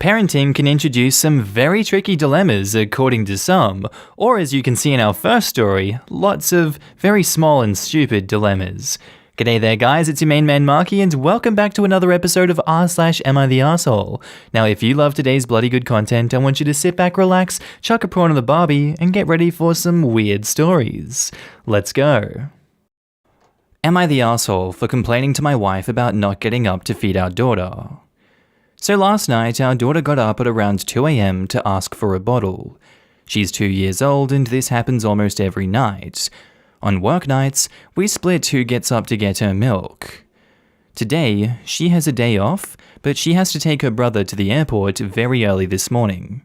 Parenting can introduce some very tricky dilemmas according to some, or as you can see in our first story, lots of very small and stupid dilemmas. G'day there guys, it's your main man Markee and welcome back to another episode of r/AmITheA. Now if you love today's bloody good content, I want you to sit back, relax, chuck a prawn on the barbie, and get ready for some weird stories. Let's go. Am I the asshole for complaining to my wife about not getting up to feed our daughter? So last night, our daughter got up at around 2 AM to ask for a bottle. She's 2 years old and this happens almost every night. On work nights, we split who gets up to get her milk. Today, she has a day off, but she has to take her brother to the airport very early this morning.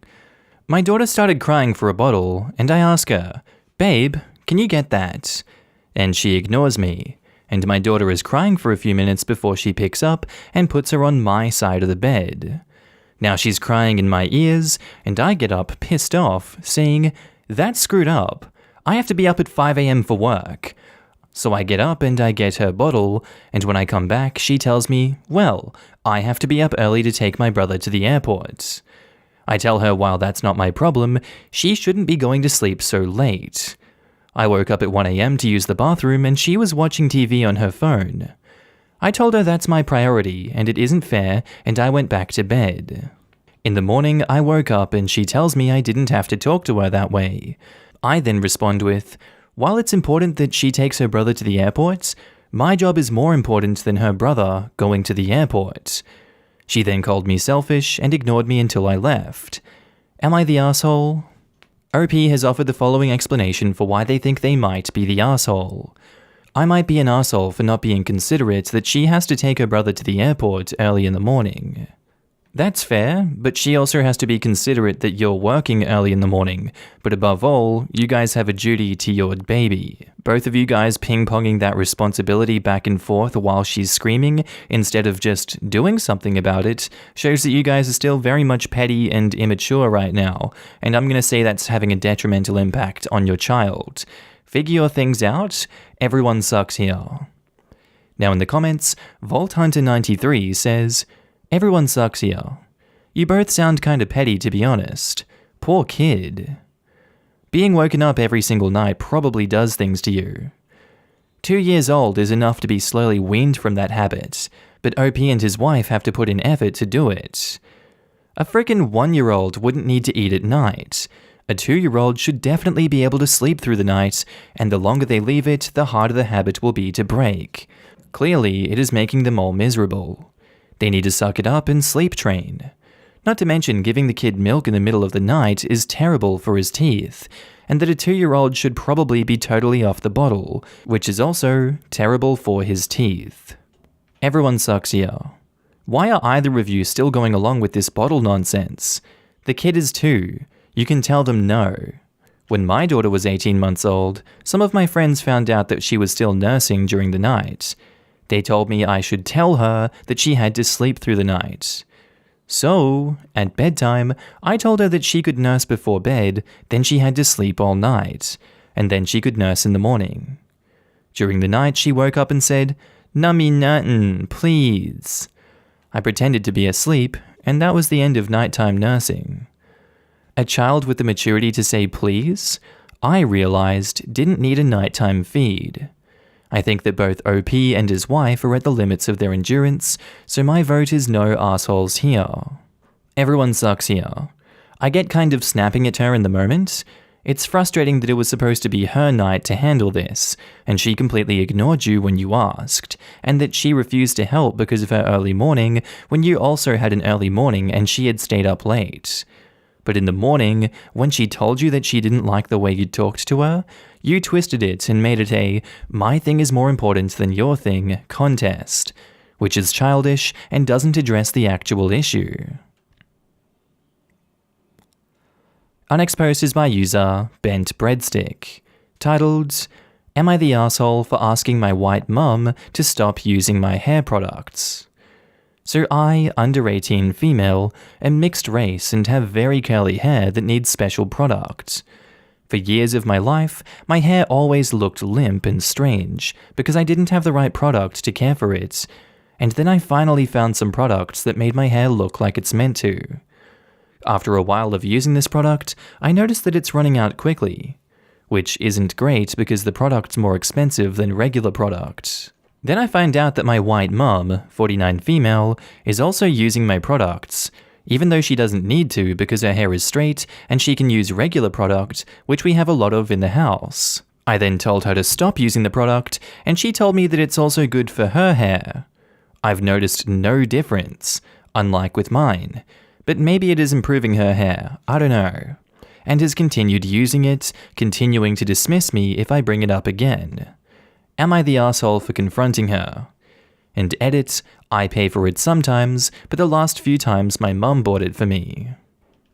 My daughter started crying for a bottle, and I ask her, "Babe, can you get that?" And she ignores me. And my daughter is crying for a few minutes before she picks up and puts her on my side of the bed. Now she's crying in my ears, and I get up pissed off, saying, "That's screwed up. I have to be up at 5 AM for work." So I get up and I get her bottle, and when I come back, she tells me, well, I have to be up early to take my brother to the airport. I tell her while that's not my problem, she shouldn't be going to sleep so late. I woke up at 1 AM to use the bathroom and she was watching TV on her phone. I told her that's my priority and it isn't fair, and I went back to bed. In the morning, I woke up and she tells me I didn't have to talk to her that way. I then respond with, while it's important that she takes her brother to the airport, my job is more important than her brother going to the airport. She then called me selfish and ignored me until I left. Am I the asshole? OP has offered the following explanation for why they think they might be the asshole. I might be an asshole for not being considerate that she has to take her brother to the airport early in the morning. That's fair, but she also has to be considerate that you're working early in the morning, but above all, you guys have a duty to your baby. Both of you guys ping-ponging that responsibility back and forth while she's screaming, instead of just doing something about it, shows that you guys are still very much petty and immature right now, and I'm gonna say that's having a detrimental impact on your child. Figure your things out, everyone sucks here. Now in the comments, Vault Hunter 93 says, everyone sucks here. You both sound kinda petty to be honest. Poor kid. Being woken up every single night probably does things to you. 2 years old is enough to be slowly weaned from that habit, but OP and his wife have to put in effort to do it. A frickin' 1-year-old wouldn't need to eat at night. A 2-year-old should definitely be able to sleep through the night, and the longer they leave it, the harder the habit will be to break. Clearly, it is making them all miserable. They need to suck it up and sleep train. Not to mention giving the kid milk in the middle of the night is terrible for his teeth, and that a 2-year-old should probably be totally off the bottle, which is also terrible for his teeth. Everyone sucks here. Why are either of you still going along with this bottle nonsense? The kid is 2. You can tell them no. When my daughter was 18 months old, some of my friends found out that she was still nursing during the night. They told me I should tell her that she had to sleep through the night. So, at bedtime, I told her that she could nurse before bed, then she had to sleep all night, and then she could nurse in the morning. During the night, she woke up and said, "Nummy nuttin', please." I pretended to be asleep, and that was the end of nighttime nursing. A child with the maturity to say please, I realized didn't need a nighttime feed. I think that both OP and his wife are at the limits of their endurance, so my vote is no assholes here. Everyone sucks here. I get kind of snapping at her in the moment. It's frustrating that it was supposed to be her night to handle this, and she completely ignored you when you asked, and that she refused to help because of her early morning when you also had an early morning and she had stayed up late. But in the morning, when she told you that she didn't like the way you talked to her, you twisted it and made it a "my thing is more important than your thing" contest, which is childish and doesn't address the actual issue. Our next post is by user Bent Breadstick, titled, "Am I the asshole for asking my white mum to stop using my hair products?" So I, under 18 female, am mixed race and have very curly hair that needs special products. For years of my life, my hair always looked limp and strange because I didn't have the right product to care for it, and then I finally found some products that made my hair look like it's meant to. After a while of using this product, I noticed that it's running out quickly, which isn't great because the product's more expensive than regular product. Then I find out that my white mum, 49 female, is also using my products, even though she doesn't need to because her hair is straight and she can use regular product, which we have a lot of in the house. I then told her to stop using the product, and she told me that it's also good for her hair. I've noticed no difference, unlike with mine, but maybe it is improving her hair, I don't know, and has continued using it, continuing to dismiss me if I bring it up again. Am I the asshole for confronting her? And edit, I pay for it sometimes, but the last few times my mum bought it for me.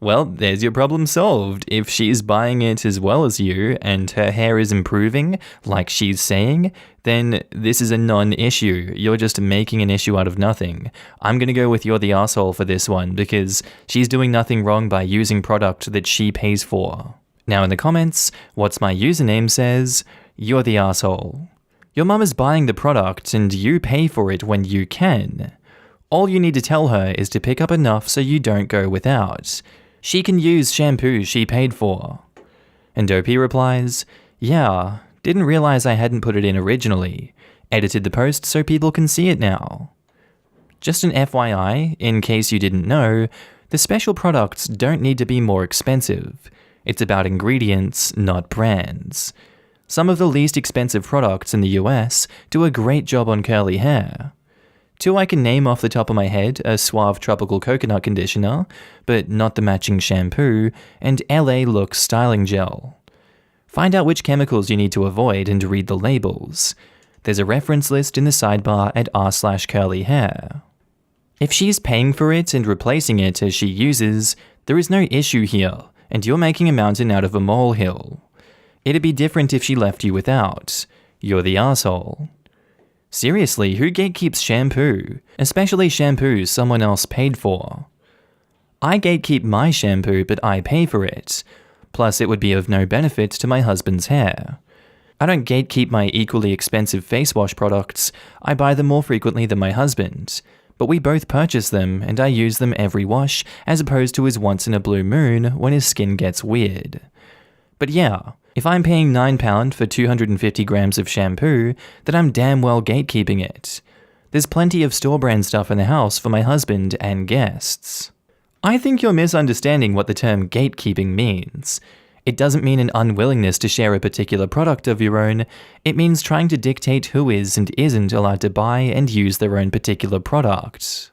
Well, there's your problem solved. If she's buying it as well as you, and her hair is improving, like she's saying, then this is a non-issue. You're just making an issue out of nothing. I'm gonna go with you're the asshole for this one, because she's doing nothing wrong by using product that she pays for. Now in the comments, what's my username says, you're the asshole. Your mum is buying the product and you pay for it when you can. All you need to tell her is to pick up enough so you don't go without. She can use shampoo she paid for. And OP replies, yeah, didn't realize I hadn't put it in originally. Edited the post so people can see it now. Just an FYI, in case you didn't know, the special products don't need to be more expensive. It's about ingredients, not brands. Some of the least expensive products in the US do a great job on curly hair. Two I can name off the top of my head are Suave Tropical Coconut Conditioner, but not the matching shampoo, and LA Look Styling Gel. Find out which chemicals you need to avoid and read the labels. There's a reference list in the sidebar at r/curlyhair. If she's paying for it and replacing it as she uses, there is no issue here, and you're making a mountain out of a molehill. It'd be different if she left you without. You're the asshole. Seriously, who gatekeeps shampoo? Especially shampoo someone else paid for. I gatekeep my shampoo, but I pay for it. Plus, it would be of no benefit to my husband's hair. I don't gatekeep my equally expensive face wash products. I buy them more frequently than my husband. But we both purchase them, and I use them every wash, as opposed to his once in a blue moon when his skin gets weird. But yeah, if I'm paying £9 for 250 grams of shampoo, then I'm damn well gatekeeping it. There's plenty of store brand stuff in the house for my husband and guests. I think you're misunderstanding what the term gatekeeping means. It doesn't mean an unwillingness to share a particular product of your own, it means trying to dictate who is and isn't allowed to buy and use their own particular product.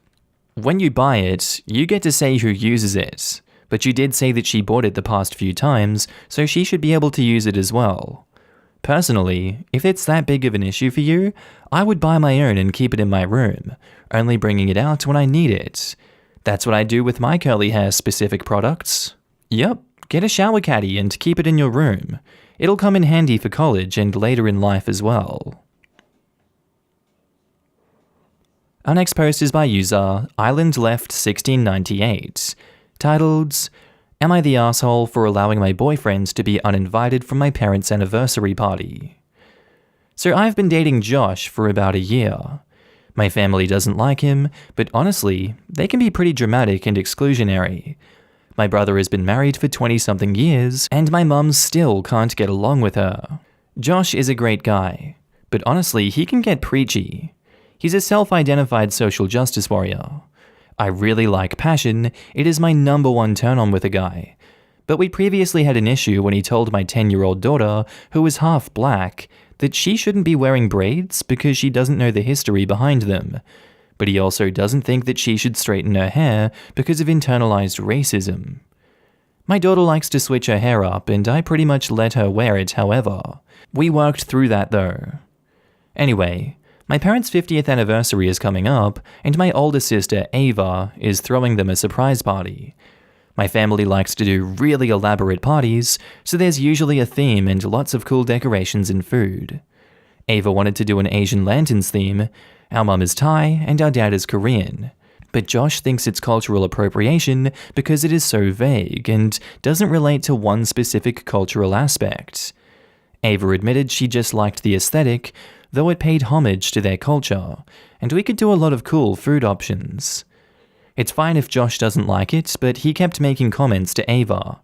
When you buy it, you get to say who uses it. But you did say that she bought it the past few times, so she should be able to use it as well. Personally, if it's that big of an issue for you, I would buy my own and keep it in my room, only bringing it out when I need it. That's what I do with my curly hair specific products. Yep, get a shower caddy and keep it in your room. It'll come in handy for college and later in life as well. Our next post is by user IslandLeft1698. Titled, Am I the asshole for allowing my boyfriend to be uninvited from my parents' anniversary party? So I've been dating Josh for about a year. My family doesn't like him, but honestly, they can be pretty dramatic and exclusionary. My brother has been married for 20-something years, and my mum still can't get along with her. Josh is a great guy, but honestly, he can get preachy. He's a self-identified social justice warrior. I really like passion, it is my #1 turn-on with a guy. But we previously had an issue when he told my 10-year-old daughter, who is half black, that she shouldn't be wearing braids because she doesn't know the history behind them. But he also doesn't think that she should straighten her hair because of internalized racism. My daughter likes to switch her hair up and I pretty much let her wear it however. We worked through that though. Anyway, my parents' 50th anniversary is coming up, and my older sister, Ava, is throwing them a surprise party. My family likes to do really elaborate parties, so there's usually a theme and lots of cool decorations and food. Ava wanted to do an Asian lanterns theme, our mum is Thai, and our dad is Korean. But Josh thinks it's cultural appropriation because it is so vague and doesn't relate to one specific cultural aspect. Ava admitted she just liked the aesthetic, though it paid homage to their culture, and we could do a lot of cool food options. It's fine if Josh doesn't like it, but he kept making comments to Ava.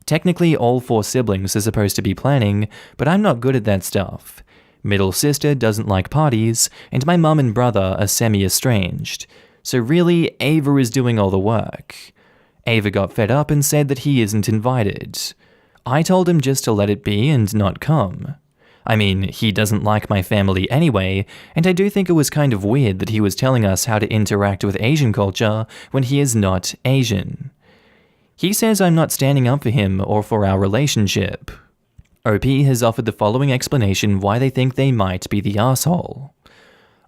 Technically, all 4 siblings are supposed to be planning, but I'm not good at that stuff. Middle sister doesn't like parties, and my mum and brother are semi-estranged. So really, Ava is doing all the work. Ava got fed up and said that he isn't invited. I told him just to let it be and not come. I mean, he doesn't like my family anyway, and I do think it was kind of weird that he was telling us how to interact with Asian culture when he is not Asian. He says I'm not standing up for him or for our relationship. OP has offered the following explanation why they think they might be the asshole.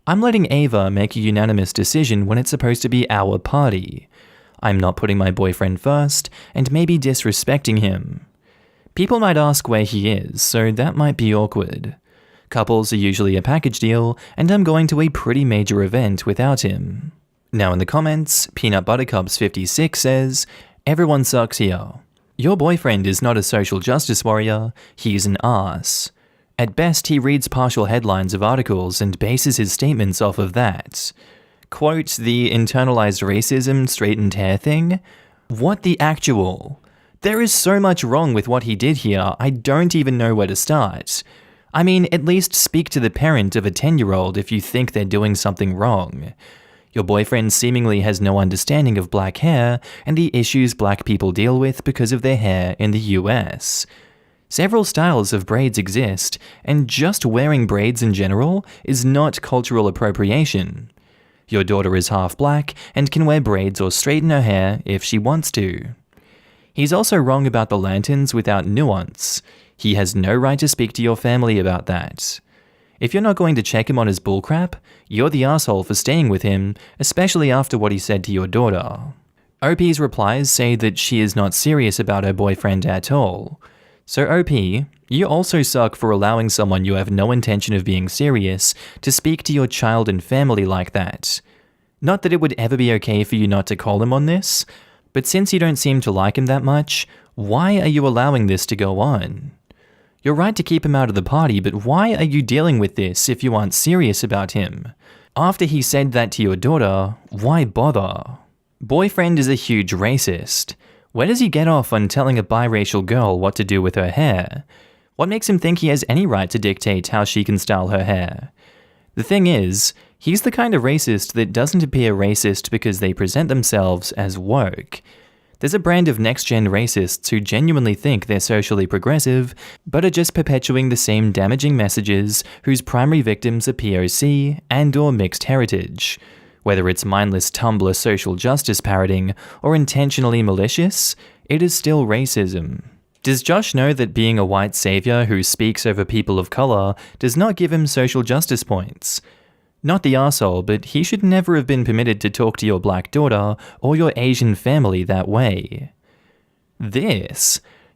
I'm letting Ava make a unanimous decision when it's supposed to be our party. I'm not putting my boyfriend first, and maybe disrespecting him. People might ask where he is, so that might be awkward. Couples are usually a package deal, and I'm going to a pretty major event without him. Now in the comments, Peanut Buttercups 56 says, "Everyone sucks here. Your boyfriend is not a social justice warrior, he's an ass. At best, he reads partial headlines of articles and bases his statements off of that. Quote, the internalized racism straightened hair thing? What the actual? There is so much wrong with what he did here, I don't even know where to start. I mean, at least speak to the parent of a 10-year-old if you think they're doing something wrong. Your boyfriend seemingly has no understanding of black hair and the issues black people deal with because of their hair in the US. Several styles of braids exist, and just wearing braids in general is not cultural appropriation. Your daughter is half black and can wear braids or straighten her hair if she wants to. He's also wrong about the lanterns without nuance. He has no right to speak to your family about that. If you're not going to check him on his bullcrap, you're the asshole for staying with him, especially after what he said to your daughter." OP's replies say that she is not serious about her boyfriend at all. So OP, you also suck for allowing someone you have no intention of being serious to speak to your child and family like that. Not that it would ever be okay for you not to call him on this, but since you don't seem to like him that much, why are you allowing this to go on? You're right to keep him out of the party, but why are you dealing with this if you aren't serious about him? After he said that to your daughter, why bother? Boyfriend is a huge racist. Where does he get off on telling a biracial girl what to do with her hair? What makes him think he has any right to dictate how she can style her hair? The thing is, he's the kind of racist that doesn't appear racist because they present themselves as woke. There's a brand of next-gen racists who genuinely think they're socially progressive, but are just perpetuating the same damaging messages whose primary victims are POC and/or mixed heritage. Whether it's mindless Tumblr social justice parroting or intentionally malicious, it is still racism. Does Josh know that being a white savior who speaks over people of color does not give him social justice points? Not the arsehole, but he should never have been permitted to talk to your black daughter or your Asian family that way.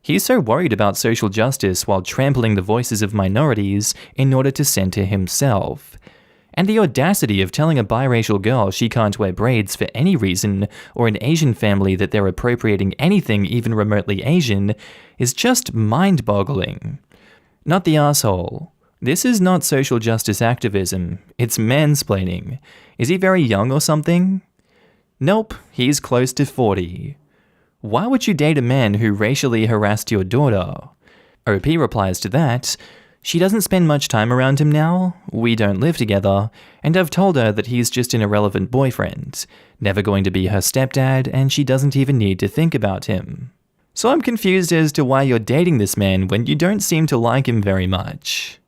He's so worried about social justice while trampling the voices of minorities in order to center himself. And the audacity of telling a biracial girl she can't wear braids for any reason, or an Asian family that they're appropriating anything even remotely Asian, is just mind-boggling. Not the asshole. This is not social justice activism, it's mansplaining. Is he very young or something? Nope, he's close to 40. Why would you date a man who racially harassed your daughter? OP replies to that, she doesn't spend much time around him now, we don't live together, and I've told her that he's just an irrelevant boyfriend, never going to be her stepdad, and she doesn't even need to think about him. So I'm confused as to why you're dating this man when you don't seem to like him very much.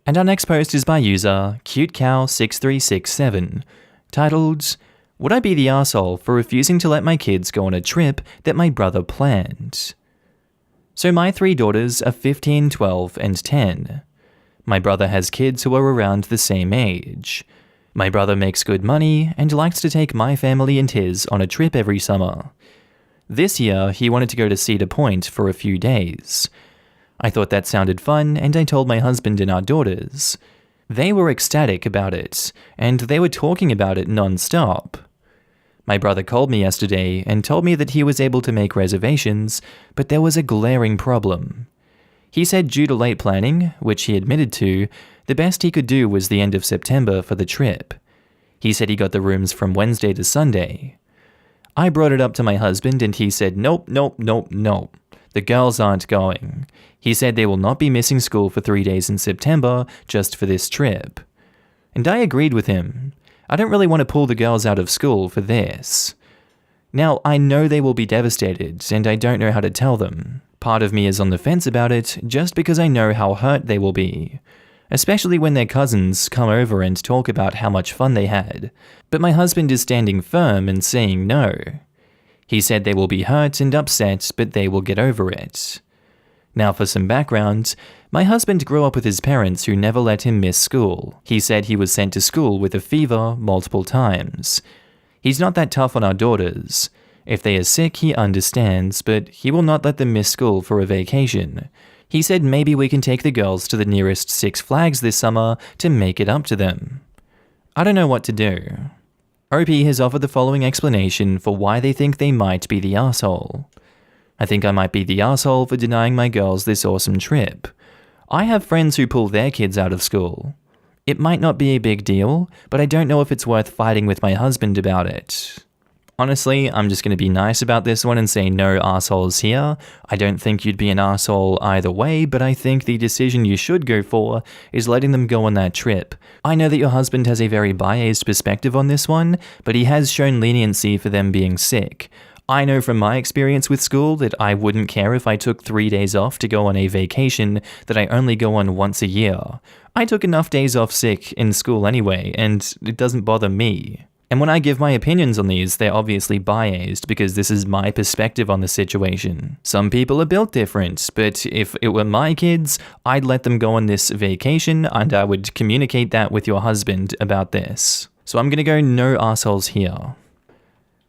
And our next post is by user CuteCow6367, titled, "Would I be the arsehole for refusing to let my kids go on a trip that my brother planned?" So my 3 daughters are 15, 12, and 10. My brother has kids who are around the same age. My brother makes good money and likes to take my family and his on a trip every summer. This year, he wanted to go to Cedar Point for a few days. I thought that sounded fun, and I told my husband and our daughters. They were ecstatic about it, and they were talking about it non-stop. My brother called me yesterday and told me that he was able to make reservations, but there was a glaring problem. He said due to late planning, which he admitted to, the best he could do was the end of September for the trip. He said he got the rooms from Wednesday to Sunday. I brought it up to my husband and he said, nope, nope, nope, nope. The girls aren't going. He said they will not be missing school for 3 days in September just for this trip. And I agreed with him. I don't really want to pull the girls out of school for this. Now, I know they will be devastated, and I don't know how to tell them. Part of me is on the fence about it, just because I know how hurt they will be. Especially when their cousins come over and talk about how much fun they had. But my husband is standing firm and saying no. He said they will be hurt and upset, but they will get over it. Now for some background, my husband grew up with his parents who never let him miss school. He said he was sent to school with a fever multiple times. He's not that tough on our daughters. If they are sick, he understands, but he will not let them miss school for a vacation. He said maybe we can take the girls to the nearest Six Flags this summer to make it up to them. I don't know what to do. OP has offered the following explanation for why they think they might be the arsehole. I think I might be the arsehole for denying my girls this awesome trip. I have friends who pull their kids out of school. It might not be a big deal, but I don't know if it's worth fighting with my husband about it. Honestly, I'm just going to be nice about this one and say no arseholes here. I don't think you'd be an arsehole either way, but I think the decision you should go for is letting them go on that trip. I know that your husband has a very biased perspective on this one, but he has shown leniency for them being sick. I know from my experience with school that I wouldn't care if I took 3 days off to go on a vacation that I only go on once a year. I took enough days off sick in school anyway, and it doesn't bother me. And when I give my opinions on these, they're obviously biased because this is my perspective on the situation. Some people are built different, but if it were my kids, I'd let them go on this vacation and I would communicate that with your husband about this. So I'm gonna go no arseholes here.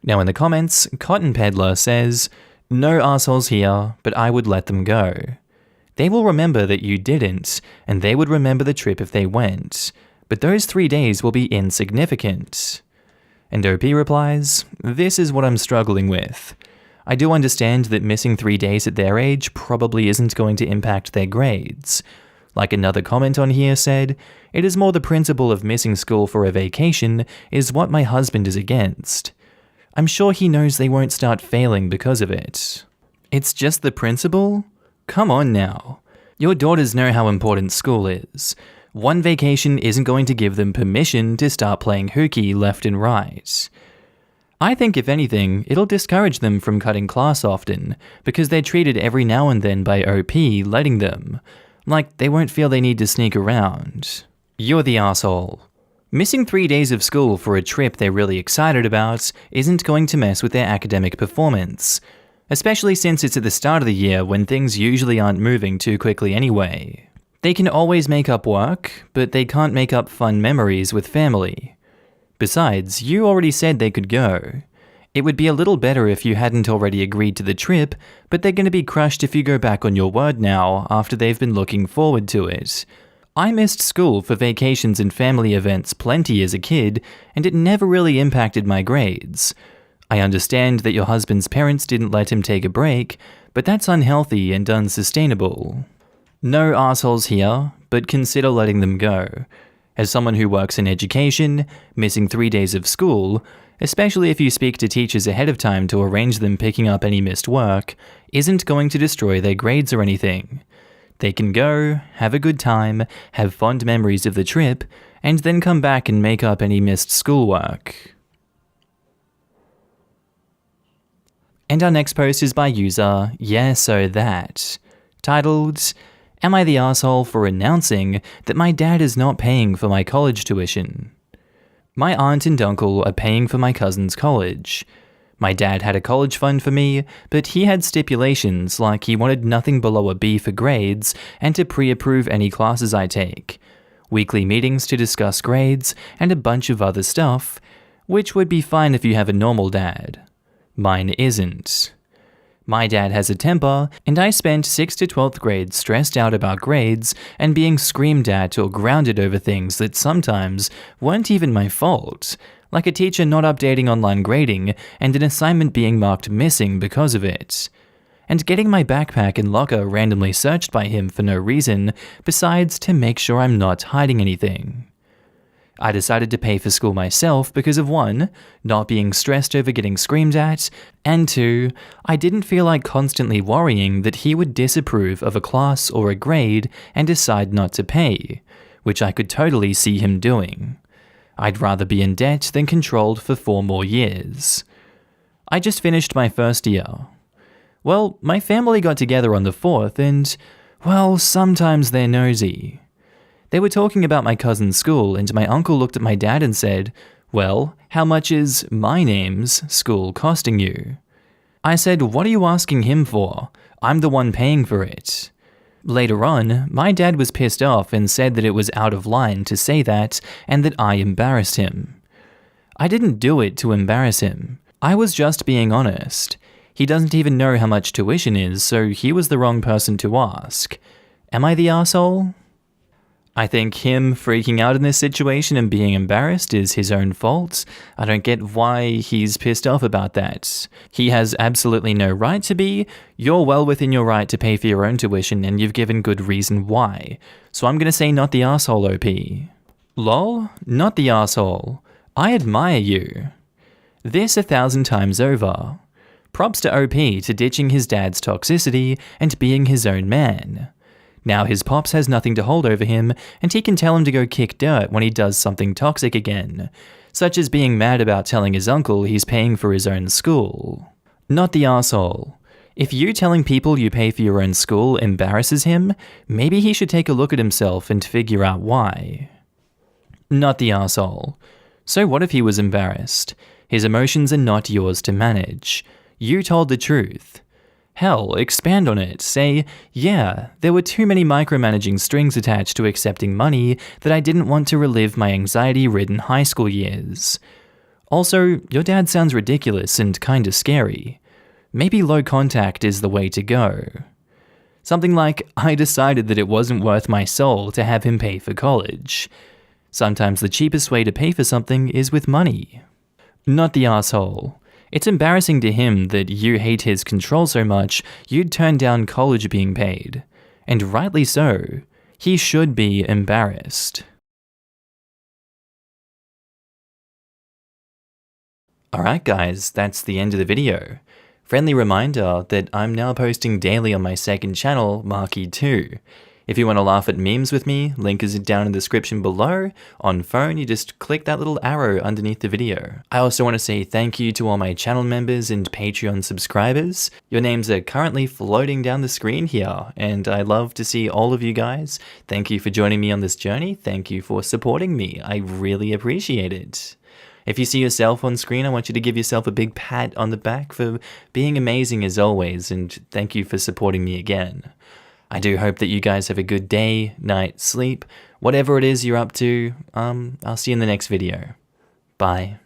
Now in the comments, Cotton Peddler says, no arseholes here, but I would let them go. They will remember that you didn't, and they would remember the trip if they went. But those 3 days will be insignificant. And OP replies, this is what I'm struggling with. I do understand that missing 3 days at their age probably isn't going to impact their grades. Like another comment on here said, it is more the principle of missing school for a vacation is what my husband is against. I'm sure he knows they won't start failing because of it. It's just the principle? Come on now. Your daughters know how important school is. One vacation isn't going to give them permission to start playing hooky left and right. I think if anything, it'll discourage them from cutting class often, because they're treated every now and then by OP letting them. Like, they won't feel they need to sneak around. You're the asshole. Missing 3 days of school for a trip they're really excited about isn't going to mess with their academic performance, especially since it's at the start of the year when things usually aren't moving too quickly anyway. They can always make up work, but they can't make up fun memories with family. Besides, you already said they could go. It would be a little better if you hadn't already agreed to the trip, but they're going to be crushed if you go back on your word now after they've been looking forward to it. I missed school for vacations and family events plenty as a kid, and it never really impacted my grades. I understand that your husband's parents didn't let him take a break, but that's unhealthy and unsustainable. No arseholes here, but consider letting them go. As someone who works in education, missing 3 days of school, especially if you speak to teachers ahead of time to arrange them picking up any missed work, isn't going to destroy their grades or anything. They can go, have a good time, have fond memories of the trip, and then come back and make up any missed schoolwork. And our next post is by user YeahSoThat, titled, Am I the asshole for announcing that my dad is not paying for my college tuition? My aunt and uncle are paying for my cousin's college. My dad had a college fund for me, but he had stipulations like he wanted nothing below a B for grades and to pre-approve any classes I take, weekly meetings to discuss grades, and a bunch of other stuff, which would be fine if you have a normal dad. Mine isn't. My dad has a temper, and I spent 6th to 12th grade stressed out about grades and being screamed at or grounded over things that sometimes weren't even my fault, like a teacher not updating online grading and an assignment being marked missing because of it, and getting my backpack and locker randomly searched by him for no reason besides to make sure I'm not hiding anything. I decided to pay for school myself because of 1, not being stressed over getting screamed at, and 2, I didn't feel like constantly worrying that he would disapprove of a class or a grade and decide not to pay, which I could totally see him doing. I'd rather be in debt than controlled for 4 more years. I just finished my first year. Well, my family got together on the 4th and, well, sometimes they're nosy. They were talking about my cousin's school, and my uncle looked at my dad and said, "Well, how much is my name's school costing you?" I said, "What are you asking him for? I'm the one paying for it." Later on, my dad was pissed off and said that it was out of line to say that and that I embarrassed him. I didn't do it to embarrass him. I was just being honest. He doesn't even know how much tuition is, so he was the wrong person to ask. Am I the asshole? I think him freaking out in this situation and being embarrassed is his own fault. I don't get why he's pissed off about that. He has absolutely no right to be. You're well within your right to pay for your own tuition and you've given good reason why. So I'm gonna say not the asshole, OP. Lol, not the asshole. I admire you. This 1,000 times over. Props to OP to ditching his dad's toxicity and being his own man. Now his pops has nothing to hold over him, and he can tell him to go kick dirt when he does something toxic again, such as being mad about telling his uncle he's paying for his own school. Not the asshole. If you telling people you pay for your own school embarrasses him, maybe he should take a look at himself and figure out why. Not the asshole. So what if he was embarrassed? His emotions are not yours to manage. You told the truth. Hell, expand on it. Say, yeah, there were too many micromanaging strings attached to accepting money that I didn't want to relive my anxiety-ridden high school years. Also, your dad sounds ridiculous and kinda scary. Maybe low contact is the way to go. Something like, I decided that it wasn't worth my soul to have him pay for college. Sometimes the cheapest way to pay for something is with money. Not the asshole. It's embarrassing to him that you hate his control so much you'd turn down college being paid. And rightly so. He should be embarrassed. Alright guys, that's the end of the video. Friendly reminder that I'm now posting daily on my second channel, Markee 2. If you want to laugh at memes with me, link is down in the description below. On phone, you just click that little arrow underneath the video. I also want to say thank you to all my channel members and Patreon subscribers. Your names are currently floating down the screen here, and I love to see all of you guys. Thank you for joining me on this journey. Thank you for supporting me. I really appreciate it. If you see yourself on screen, I want you to give yourself a big pat on the back for being amazing as always, and thank you for supporting me again. I do hope that you guys have a good day, night, sleep, whatever it is you're up to. I'll see you in the next video. Bye.